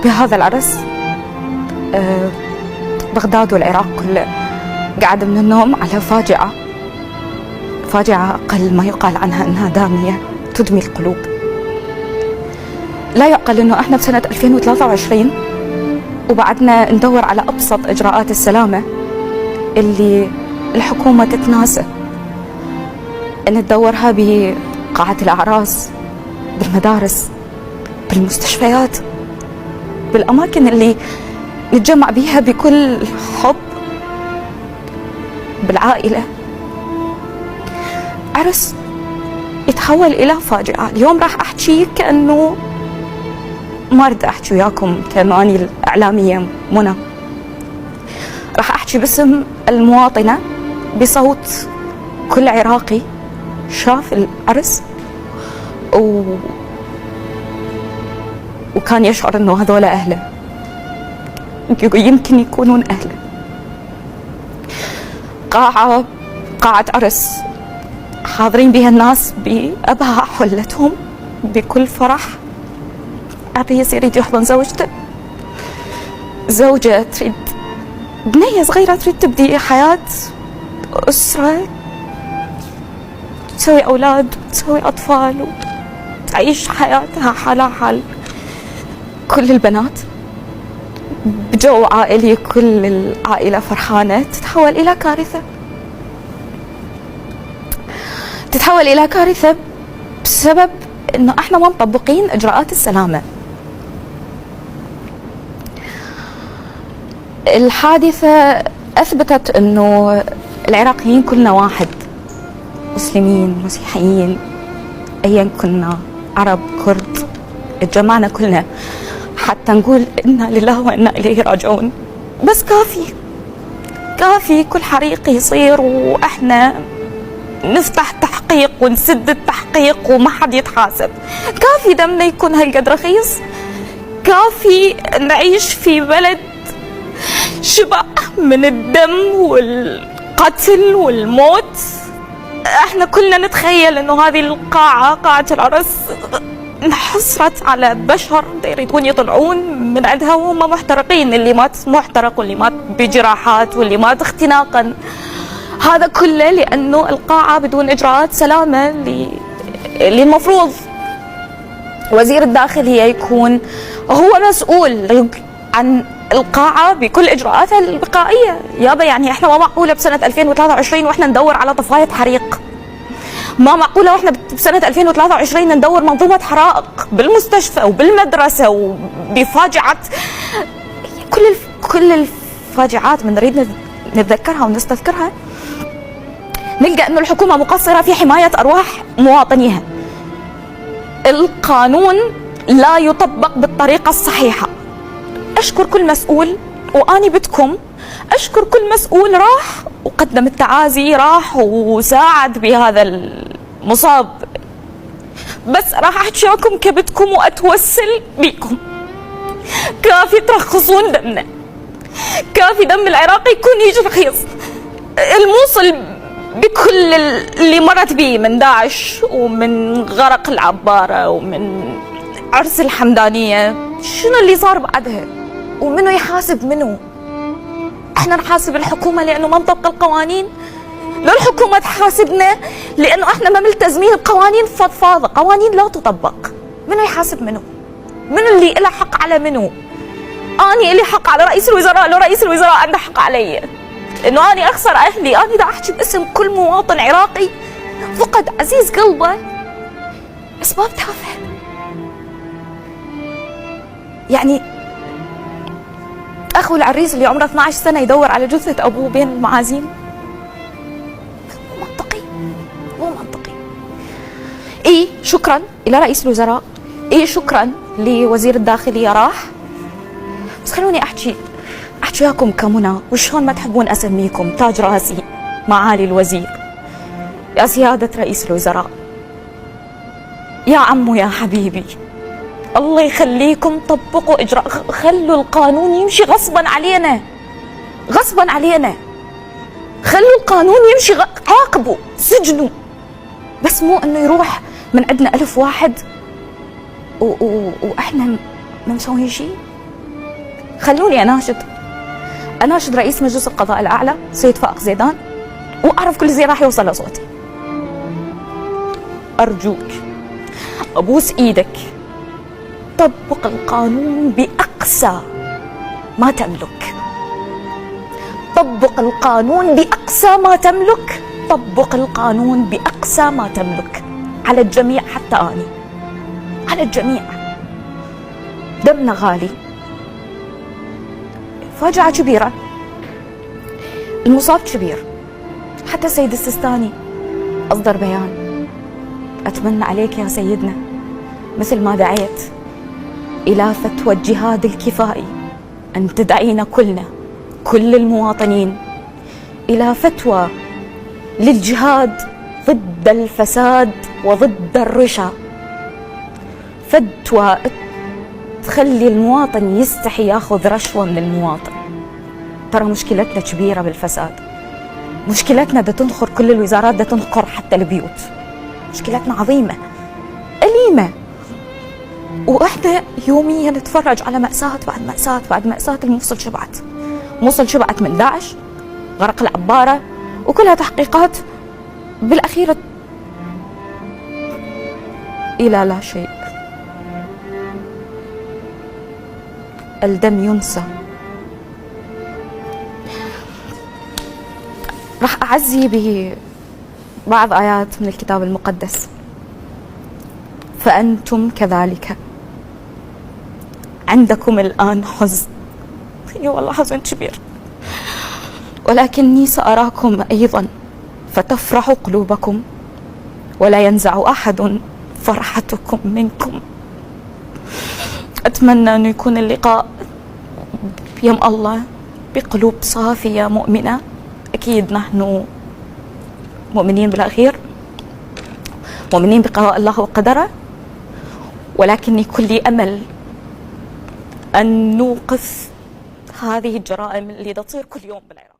بهذا العرس بغداد والعراق كله قاعد من النوم على فاجعة أقل ما يقال عنها أنها دامية تدمي القلوب. لا يعقل أنه إحنا بسنة 2023 وبعدنا ندور على أبسط إجراءات السلامة اللي الحكومة تتناسى أن تدورها بقاعة الأعراس، بالمدارس، بالمستشفيات، بالأماكن اللي نتجمع بيها بكل حب، بالعائلة. عرس يتحول إلى فاجعة. اليوم راح أحكي كأنه ما أريد أحكي وياكم كأنه أني الإعلامية منى، راح أحكي باسم المواطنة بصوت كل عراقي شاف العرس وكان يشعر أنه هذول أهله، يمكن يكونون أهله. قاعة عرس حاضرين بها الناس بأبهى حلتهم بكل فرح. عريس يريد يحضن زوجته، زوجة تريد، بنية صغيرة تريد تبدي حياة أسرة، تسوي أولاد، تسوي أطفال، وتعيش حياتها حالها حال كل البنات بجو عائلي، كل العائلة فرحانة. تتحول إلى كارثة بسبب إنه إحنا ما مطبقين إجراءات السلامة. الحادثة أثبتت إنه العراقيين كلنا واحد، مسلمين، مسيحيين، أيا كنا، عرب، كرد، اتجمعنا كلنا حتى نقول إنا لله وإنا إليه راجعون. بس كافي كل حريق يصير وإحنا نفتح تحقيق ونسد التحقيق وما حد يتحاسب. كافي دمنا يكون هالقد رخيص. كافي نعيش في بلد شبع من الدم والقتل والموت. احنا كلنا نتخيل انه هذه قاعة العرس انحصرت على بشر يريدون يطلعون من عندها وهم محترقين، اللي مات محترق واللي مات بجراحات واللي مات اختناقا. هذا كله لأنه القاعة بدون إجراءات سلامة اللي المفروض وزير الداخلية يكون هو مسؤول عن القاعة بكل إجراءاتها الوقائية. يابا يعني إحنا ما معقولة بسنة 2023 وإحنا ندور على طفاية حريق، ما معقولة وإحنا بسنة 2023 ندور منظومة حرائق بالمستشفى وبالمدرسة وبفاجعة. كل الفاجعات من نريد نتذكرها ونستذكرها نلقى أنه الحكومة مقصرة في حماية أرواح مواطنيها. القانون لا يطبق بالطريقة الصحيحة. أشكر كل مسؤول، وأني بدكم أشكر كل مسؤول راح وقدم التعازي، راح وساعد بهذا المصاب. بس راح أحكي لكم كبدكم وأتوسل بكم، كافي ترخصون دمنا، كافي دم العراقي يكون يجي رخيص. الموصل بكل اللي مرت به من داعش ومن غرق العبارة ومن عرس الحمدانية، شنو اللي صار بعدها ومنو يحاسب منو؟ احنا نحاسب الحكومة لأنه ما نطبق القوانين؟ لو الحكومة تحاسبنا لأنه احنا ما ملتزمين بقوانين فضفاضة، قوانين لا تطبق، منو يحاسب منو؟ منو اللي له حق على منو؟ أني إلي حق على رئيس الوزراء لو رئيس الوزراء عنده حق علي إنه أني أخسر أهلي؟ أني دا أحكي باسم كل مواطن عراقي فقد عزيز قلبه أسباب تافهة. يعني أخو العريس اللي عمره 12 سنة يدور على جثة أبوه بين المعازيم، مو منطقي. إيه شكرا إلى رئيس الوزراء، إيه شكرا لوزير الداخلية راح. بس خلوني أحكي وياكم كمنى، وشون ما تحبون أسميكم، تاج راسي معالي الوزير، يا سيادة رئيس الوزراء، يا عمو، يا حبيبي، الله يخليكم طبقوا إجراء، خلوا القانون يمشي غصبا علينا، غصبا علينا، خلوا القانون يمشي، عاقبوا، سجنوا، بس مو إنه يروح من عندنا 1000 واحد وإحنا ما مسوين شيء. خلوني أناشد رئيس مجلس القضاء الأعلى سيد فائق زيدان، وأعرف كل زي راح يوصل لصوتي. أرجوك أبوس إيدك، طبق القانون بأقصى ما تملك، طبق القانون بأقصى ما تملك، طبق القانون بأقصى ما تملك على الجميع، حتى أنا، على الجميع. دمنا غالي، فاجعة كبيرة، المصاب كبير. حتى السيد السيستاني أصدر بيان. أتمنى عليك يا سيدنا مثل ما دعيت إلى فتوى الجهاد الكفائي أن تدعينا كلنا، كل المواطنين، إلى فتوى للجهاد ضد الفساد وضد الرشا، فتوى تخلي المواطن يستحي ياخذ رشوة من المواطن. ترى مشكلتنا كبيرة بالفساد، مشكلتنا ده تنخر كل الوزارات، ده تنخر حتى البيوت، مشكلتنا عظيمة أليمة. وإحنا يوميا نتفرج على مأساة بعد مأساة بعد مأساة. الموصل شبعت، موصل شبعت من داعش، غرق العبارة، وكلها تحقيقات بالأخيرة إلى لا شيء. الدم ينسى. راح أعزي ببعض آيات من الكتاب المقدس. فأنتم كذلك، عندكم الآن حزن، اي والله حزن كبير، ولكني سأراكم أيضا فتفرح قلوبكم ولا ينزع أحد فرحتكم منكم. أتمنى أن يكون اللقاء بيم الله بقلوب صافية مؤمنة. أكيد نحن مؤمنين بالأخير، مؤمنين بقضاء الله وقدره، ولكني كلي أمل أن نوقف هذه الجرائم اللي تصير كل يوم بالعراق.